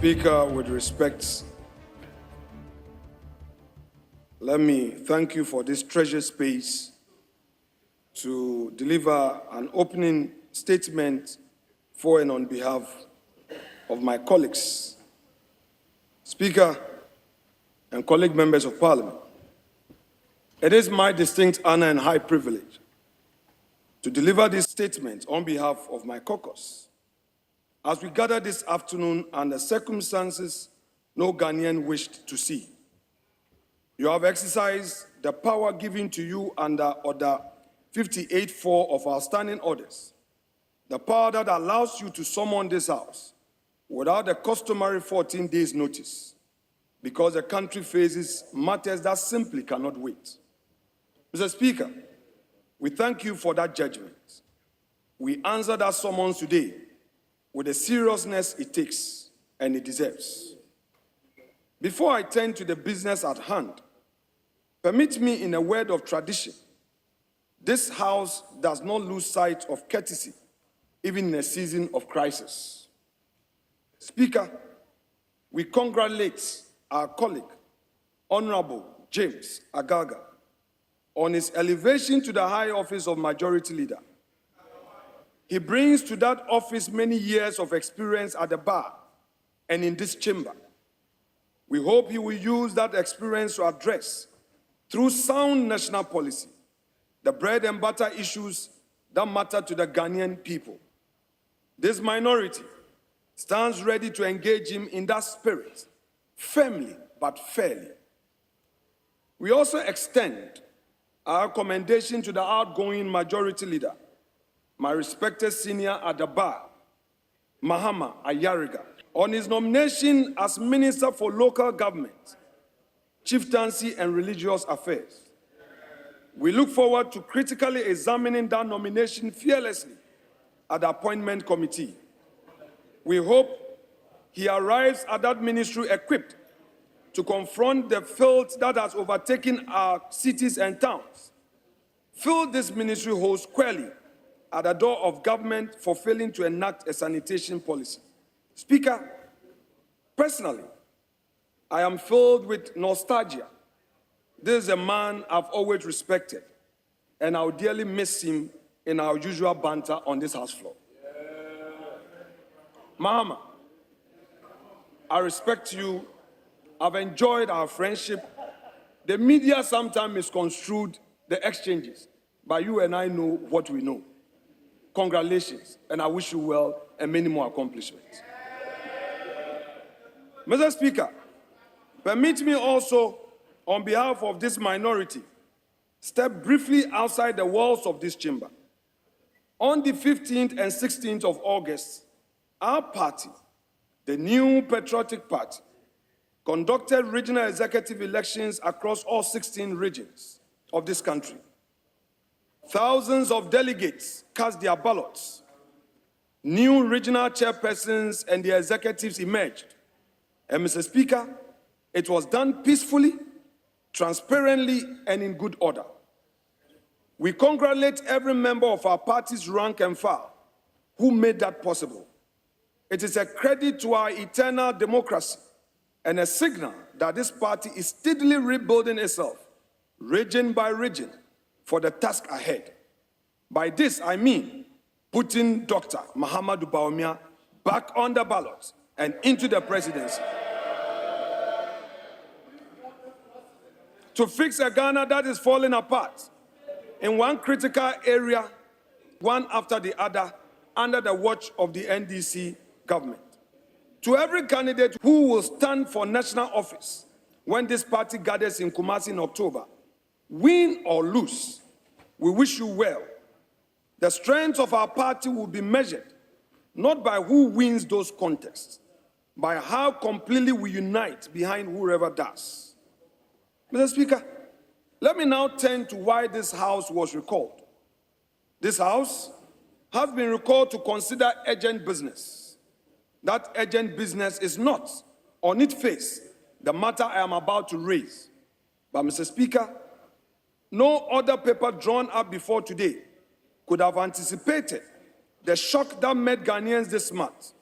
Speaker, with respect, let me thank you for this treasured space to deliver an opening statement for and on behalf of my colleagues. Speaker and colleague members of Parliament, it is my distinct honor and high privilege to deliver this statement on behalf of my caucus. As we gather this afternoon under circumstances no Ghanaian wished to see, you have exercised the power given to you under Order 58.4 of our standing orders, the power that allows you to summon this House without the customary 14 days notice, because the country faces matters that simply cannot wait. Mr. Speaker, we thank you for that judgment. We answer that summons today with the seriousness it takes and it deserves. Before I turn to the business at hand, permit me, in a word of tradition, this House does not lose sight of courtesy, even in a season of crisis. Speaker, we congratulate our colleague, Honorable James Agaga, on his elevation to the high office of Majority Leader. He brings to that office many years of experience at the bar and in this chamber. We hope he will use that experience to address, through sound national policy, the bread and butter issues that matter to the Ghanaian people. This minority stands ready to engage him in that spirit, firmly but fairly. We also extend our commendation to the outgoing Majority Leader, my respected senior at the bar, Mahama Ayariga, on his nomination as Minister for Local Government, Chieftaincy and Religious Affairs. We look forward to critically examining that nomination fearlessly at the Appointment Committee. We hope he arrives at that ministry equipped to confront the filth that has overtaken our cities and towns. Fill this ministry hole squarely at the door of government for failing to enact a sanitation policy. Speaker, personally, I am filled with nostalgia. This is a man I've always respected, and I'll dearly miss him in our usual banter on this House floor. Mahama, I respect you. I've enjoyed our friendship. The media sometimes misconstrued the exchanges, but you and I know what we know. Congratulations, and I wish you well and many more accomplishments. Mr. Speaker, permit me also, on behalf of this minority, step briefly outside the walls of this chamber. On the 15th and 16th of August, our party, the New Patriotic Party, conducted regional executive elections across all 16 regions of this country. Thousands of delegates cast their ballots. New regional chairpersons and their executives emerged. And Mr. Speaker, it was done peacefully, transparently, and in good order. We congratulate every member of our party's rank and file who made that possible. It is a credit to our eternal democracy and a signal that this party is steadily rebuilding itself, region by region, for the task ahead. By this, I mean putting Dr. Mahamudu Bawumia back on the ballot and into the presidency. To fix a Ghana that is falling apart in one critical area, one after the other, under the watch of the NDC government. To every candidate who will stand for national office when this party gathers in Kumasi in October, win or lose, we wish you well. The strength of our party will be measured not by who wins those contests, by how completely we unite behind whoever does. Mr. Speaker, let me now turn to why this House was recalled. This House has been recalled to consider urgent business. That urgent business is not, on its face, the matter I am about to raise. But, Mr. Speaker, no other paper drawn up before today could have anticipated the shock that met Ghanaians this month.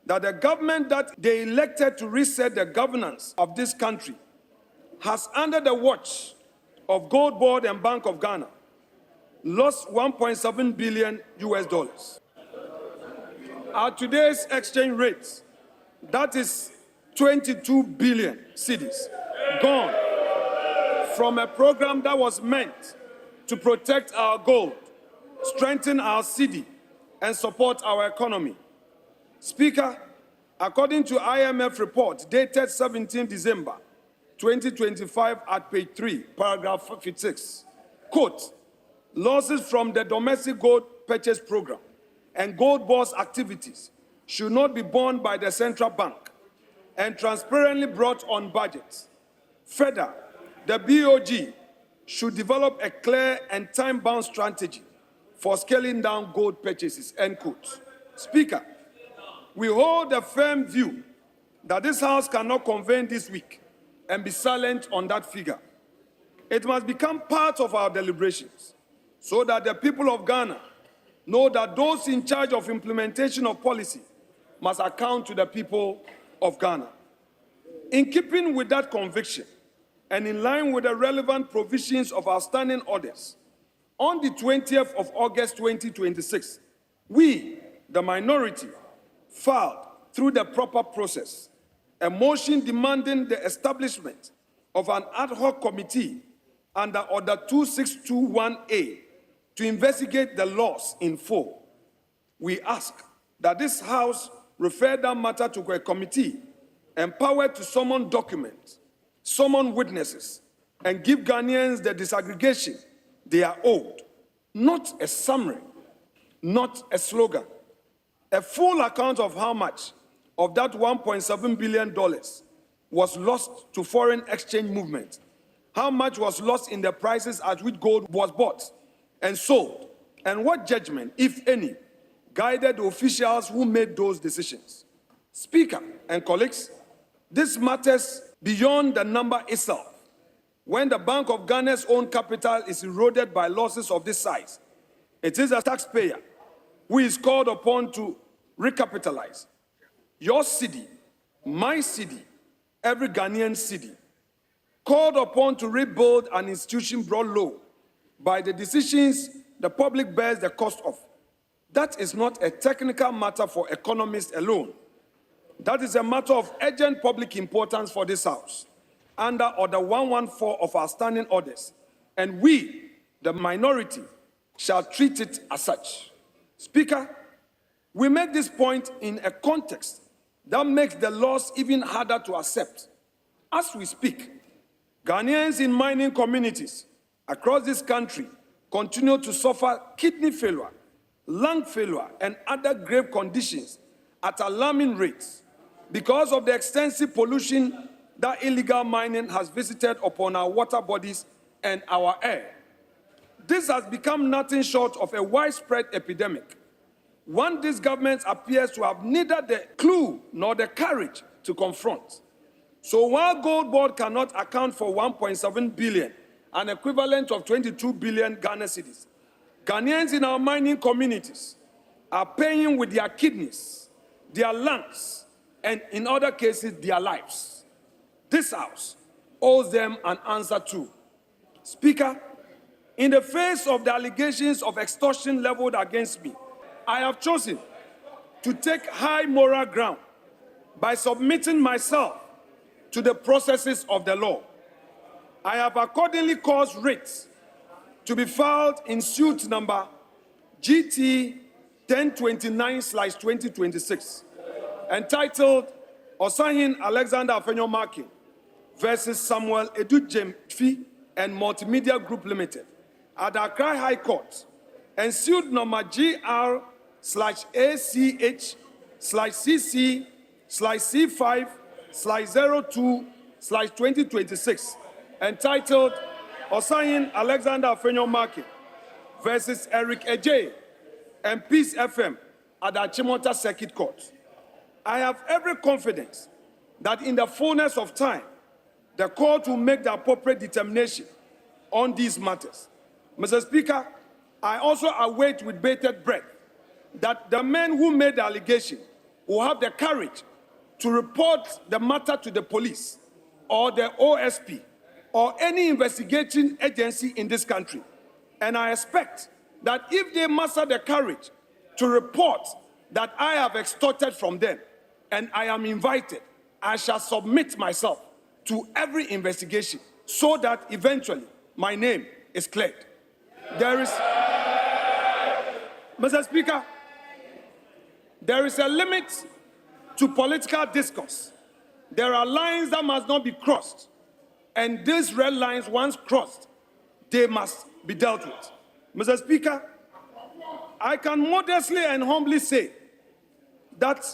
that the government that they elected to reset the governance of this country has, under the watch of Gold Board and Bank of Ghana, lost 1.7 billion US dollars. At today's exchange rate, that is 22 billion cedis gone from a program that was meant to protect our gold, strengthen our cedi, and support our economy. Speaker, according to IMF report dated 17 December 2025 at page 3, paragraph 56, quote, losses from the domestic gold purchase program and gold bourse activities should not be borne by the central bank and transparently brought on budgets. Further, the BOG should develop a clear and time-bound strategy for scaling down gold purchases, end quote. Speaker, we hold a firm view that this House cannot convene this week and be silent on that figure. It must become part of our deliberations so that the people of Ghana know that those in charge of implementation of policy must account to the people of Ghana. In keeping with that conviction and in line with the relevant provisions of our standing orders, on the 20th of August 2026, we, the minority, filed through the proper process a motion demanding the establishment of an ad hoc committee under Order 2621A to investigate the loss in full. We ask that this House refer that matter to a committee empowered to summon documents, summon witnesses, and give Ghanaians the disaggregation they are owed. Not a summary, not a slogan. A full account of how much of that $1.7 billion was lost to foreign exchange movement, how much was lost in the prices at which gold was bought and sold, and what judgment, if any, guided the officials who made those decisions. Speaker and colleagues, this matters beyond the number itself. When the Bank of Ghana's own capital is eroded by losses of this size, it is a taxpayer who is called upon to recapitalize. Your cedi, my cedi, every Ghanaian cedi, called upon to rebuild an institution brought low by the decisions the public bears the cost of. That is not a technical matter for economists alone. That is a matter of urgent public importance for this House, under Order 114 of our standing orders, and we, the minority, shall treat it as such. Speaker, we make this point in a context that makes the loss even harder to accept. As we speak, Ghanaians in mining communities across this country continue to suffer kidney failure, lung failure, and other grave conditions at alarming rates because of the extensive pollution that illegal mining has visited upon our water bodies and our air. This has become nothing short of a widespread epidemic, one this government appears to have neither the clue nor the courage to confront. So while Gold Board cannot account for 1.7 billion, an equivalent of 22 billion Ghana cedis, Ghanaians in our mining communities are paying with their kidneys, their lungs, and in other cases, their lives. This House owes them an answer too. Speaker, in the face of the allegations of extortion leveled against me, I have chosen to take high moral ground by submitting myself to the processes of the law. I have accordingly caused writs to be filed in suit number GT 1029/2026, entitled Osahin Alexander Afenyo-Markin versus Samuel Edujem Fi and Multimedia Group Limited at the Accra High Court, and suit number GR/ACH/CC/C5/02/2026, entitled Osahin Alexander Afenyo-Markin versus Eric Ejay and Peace FM at the Achimota Circuit Court. I have every confidence that in the fullness of time, the court will make the appropriate determination on these matters. Mr. Speaker, I also await with bated breath that the men who made the allegation will have the courage to report the matter to the police or the OSP or any investigating agency in this country. And I expect that if they muster the courage to report that I have extorted from them and I am invited, I shall submit myself to every investigation so that eventually my name is cleared. Mr. Speaker, there is a limit to political discourse. There are lines that must not be crossed, and these red lines, once crossed, they must be dealt with. Mr. Speaker, I can modestly and humbly say that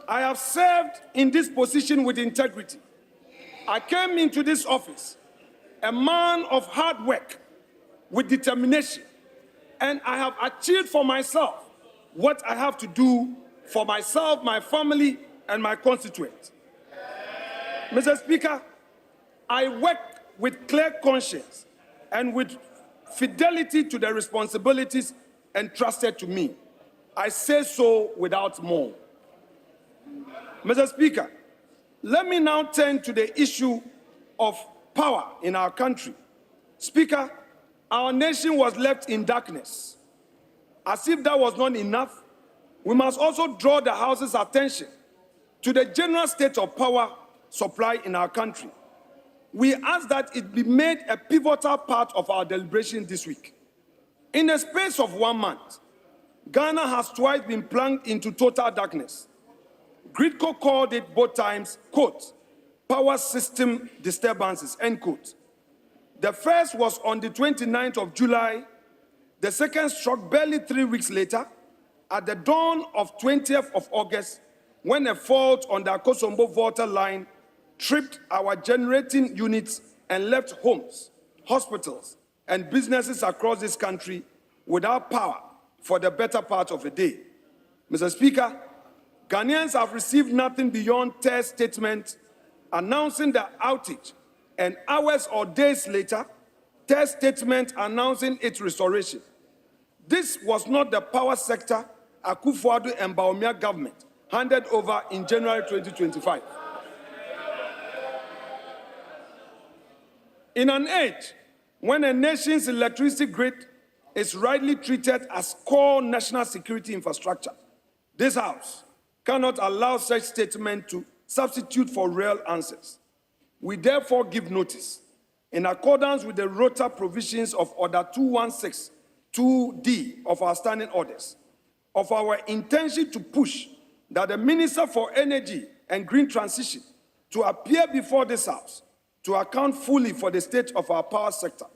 I have served in this position with integrity. I came into this office a man of hard work with determination, and I have achieved for myself what I have to do for myself, my family, and my constituents. Mr. Speaker, I work with clear conscience and with fidelity to the responsibilities entrusted to me. I say so without more. Mr. Speaker, let me now turn to the issue of power in our country. Speaker, our nation was left in darkness. As if that was not enough, we must also draw the House's attention to the general state of power supply in our country. We ask that it be made a pivotal part of our deliberation this week. In the space of 1 month, Ghana has twice been plunged into total darkness. Gridco called it both times, quote, power system disturbances, end quote. The first was on the 29th of July. The second struck barely 3 weeks later at the dawn of 20th of August when a fault on the Akosombo water line tripped our generating units and left homes, hospitals, and businesses across this country without power for the better part of a day. Mr. Speaker, Ghanaians have received nothing beyond tear statements announcing the outage, and hours or days later, tear statement announcing its restoration. This was not the power sector Akufo-Addo and Bawumia government handed over in January 2025. In an age when a nation's electricity grid is rightly treated as core national security infrastructure, this House cannot allow such statement to substitute for real answers. We therefore give notice, in accordance with the rota provisions of Order 216 2D of our standing orders, of our intention to push that the Minister for Energy and Green Transition to appear before this House to account fully for the state of our power sector,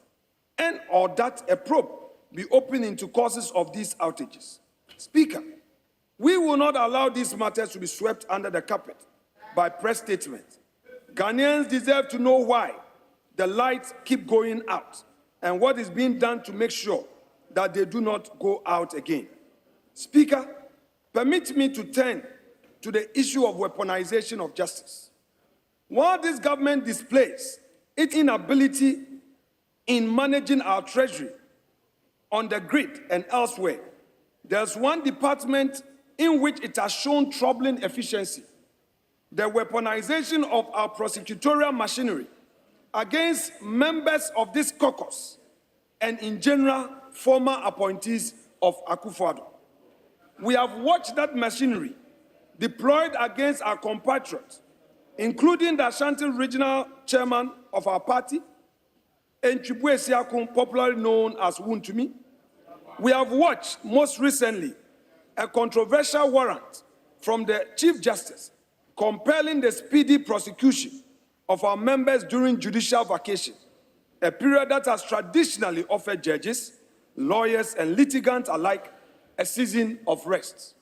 and or that a probe be opened into causes of these outages. Speaker, we will not allow these matters to be swept under the carpet by press statements. Ghanaians deserve to know why the lights keep going out and what is being done to make sure that they do not go out again. Speaker, permit me to turn to the issue of weaponization of justice. While this government displays its inability in managing our treasury on the grid and elsewhere, there's one department in which it has shown troubling efficiency: the weaponization of our prosecutorial machinery against members of this caucus and, in general, former appointees of Akufo-Addo. We have watched that machinery deployed against our compatriots, including the Ashanti regional chairman of our party, Enchibwe Siakun, popularly known as Wuntumi. We have watched, most recently, a controversial warrant from the Chief Justice compelling the speedy prosecution of our members during judicial vacation, a period that has traditionally offered judges, lawyers, and litigants alike a season of rest.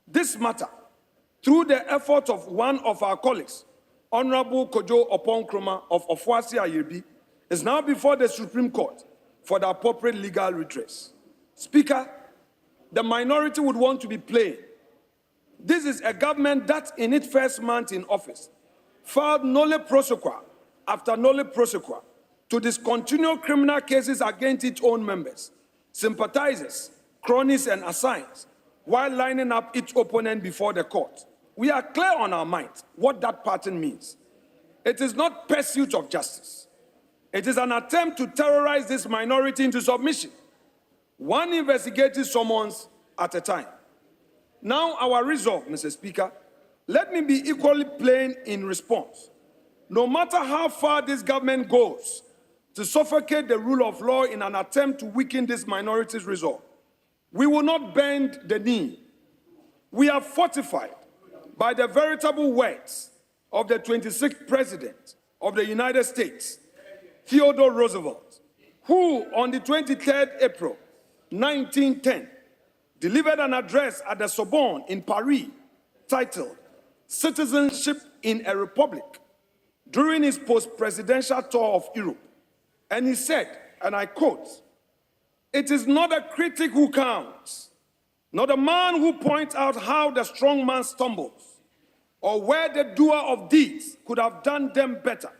This matter, through the effort of one of our colleagues, Honorable Kojo Opon-Kroma of Ofuasi Ayirbi, is now before the Supreme Court for the appropriate legal redress. Speaker, the minority would want to be plain. This is a government that, in its first month in office, filed nolle prosequa after nolle prosequa to discontinue criminal cases against its own members, sympathizers, cronies, and assigns, while lining up its opponent before the court. We are clear on our mind what that pattern means. It is not pursuit of justice. It is an attempt to terrorize this minority into submission, one investigative summons at a time. Now, our resolve, Mr. Speaker, let me be equally plain in response. No matter how far this government goes to suffocate the rule of law in an attempt to weaken this minority's resolve, we will not bend the knee. We are fortified by the veritable words of the 26th President of the United States, Theodore Roosevelt, who on the 23rd April 1910 delivered an address at the Sorbonne in Paris titled Citizenship in a Republic during his post-presidential tour of Europe. And he said, and I quote, "It is not a critic who counts, not a man who points out how the strong man stumbles, or where the doer of deeds could have done them better.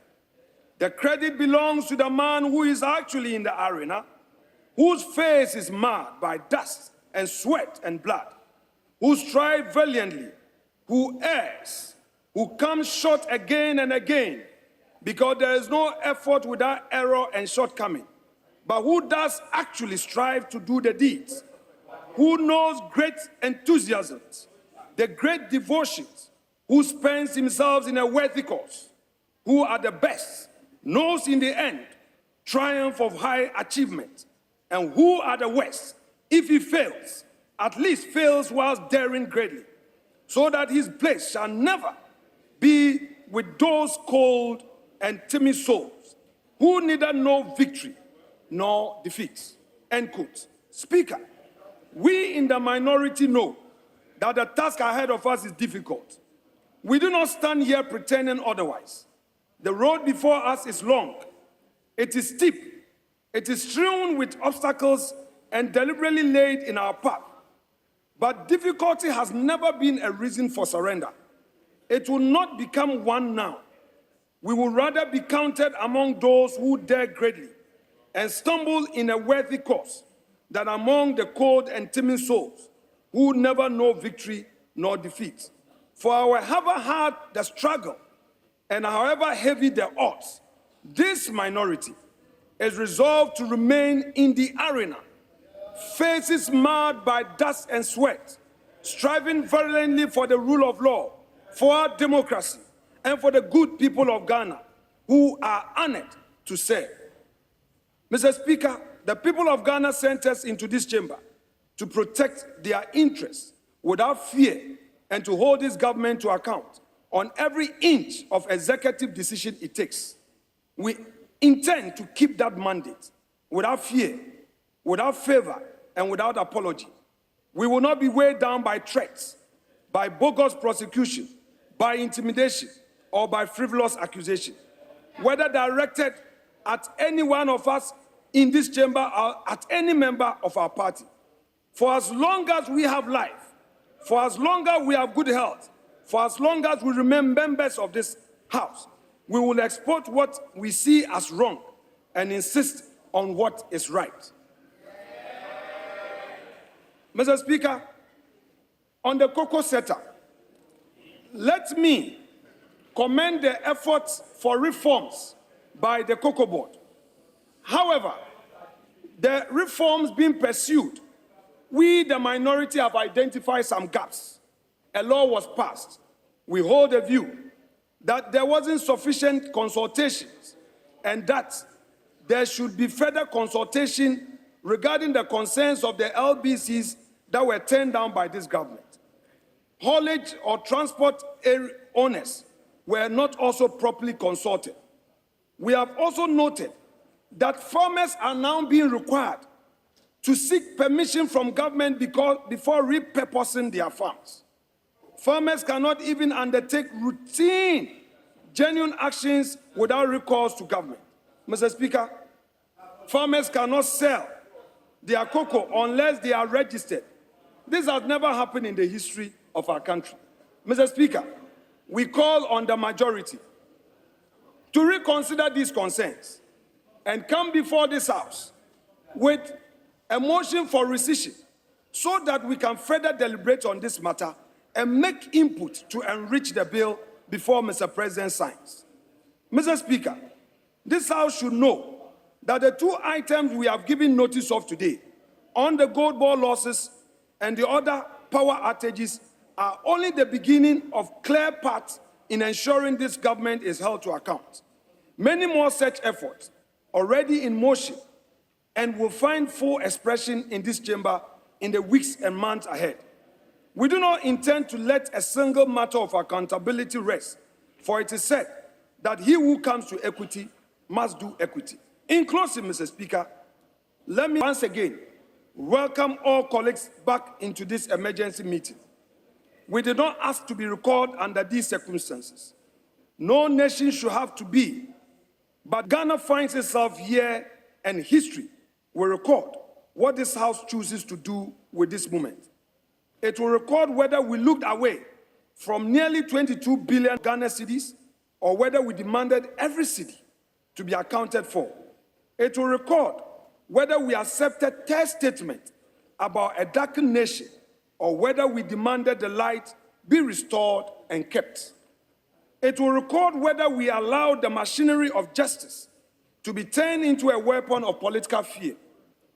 The credit belongs to the man who is actually in the arena, whose face is marred by dust and sweat and blood, who strives valiantly, who errs, who comes short again and again, because there is no effort without error and shortcoming, but who does actually strive to do the deeds, who knows great enthusiasms, the great devotions, who spends himself in a worthy cause, who at the best knows in the end triumph of high achievement, and who at the worst, if he fails, at least fails whilst daring greatly, so that his place shall never be with those cold and timid souls, who neither know victory nor defeat." End quote. Speaker, we in the minority know that the task ahead of us is difficult. We do not stand here pretending otherwise. The road before us is long. It is steep. It is strewn with obstacles and deliberately laid in our path. But difficulty has never been a reason for surrender. It will not become one now. We will rather be counted among those who dare greatly and stumble in a worthy cause than among the cold and timid souls who never know victory nor defeat. For however hard the struggle and however heavy the odds, this minority is resolved to remain in the arena, faces marred by dust and sweat, striving valiantly for the rule of law, for our democracy, and for the good people of Ghana, who are honored to serve. Mr. Speaker, the people of Ghana sent us into this chamber to protect their interests without fear and to hold this government to account on every inch of executive decision it takes. We intend to keep that mandate without fear, without favor, and without apology. We will not be weighed down by threats, by bogus prosecution, by intimidation, or by frivolous accusation, whether directed at any one of us in this chamber or at any member of our party. For as long as we have life, for as long as we have good health, for as long as we remain members of this House, we will expose what we see as wrong and insist on what is right. Mr. Speaker, on the cocoa sector, let me commend the efforts for reforms by the Cocoa Board. However, the reforms being pursued, we, the minority, have identified some gaps. A law was passed. We hold a view that there wasn't sufficient consultations and that there should be further consultation regarding the concerns of the LBCs that were turned down by this government. Haulage or transport owners were not also properly consulted. We have also noted that farmers are now being required to seek permission from government before repurposing their farms. Farmers cannot even undertake routine, genuine actions without recourse to government. Mr. Speaker, farmers cannot sell their cocoa unless they are registered. This has never happened in the history of our country. Mr. Speaker, we call on the majority to reconsider these concerns and come before this House with a motion for rescission so that we can further deliberate on this matter and make input to enrich the bill before Mr. President signs. Mr. Speaker, this House should know that the two items we have given notice of today, on the gold ball losses and the other power outages, are only the beginning of clear paths in ensuring this government is held to account. Many more such efforts already in motion and will find full expression in this chamber in the weeks and months ahead. We do not intend to let a single matter of accountability rest, for it is said that he who comes to equity must do equity. In closing, Mr. Speaker, let me once again welcome all colleagues back into this emergency meeting. We did not ask to be recalled under these circumstances. No nation should have to be, but Ghana finds itself here, and history will record what this House chooses to do with this moment. It will record whether we looked away from nearly 22 billion Ghana cedis or whether we demanded every cedi to be accounted for. It will record whether we accepted their statement about a darkened nation or whether we demanded the light be restored and kept. It will record whether we allowed the machinery of justice to be turned into a weapon of political fear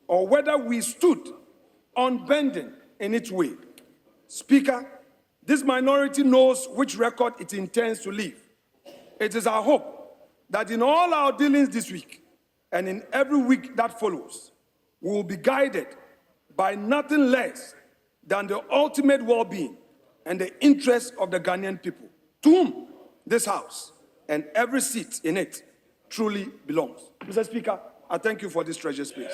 or whether we stood unbending in its way. Speaker, this minority knows which record it intends to leave. It is our hope that in all our dealings this week and in every week that follows, we will be guided by nothing less than the ultimate well-being and the interests of the Ghanaian people, to whom this House and every seat in it truly belongs. Mr. Speaker, I thank you for this treasure space.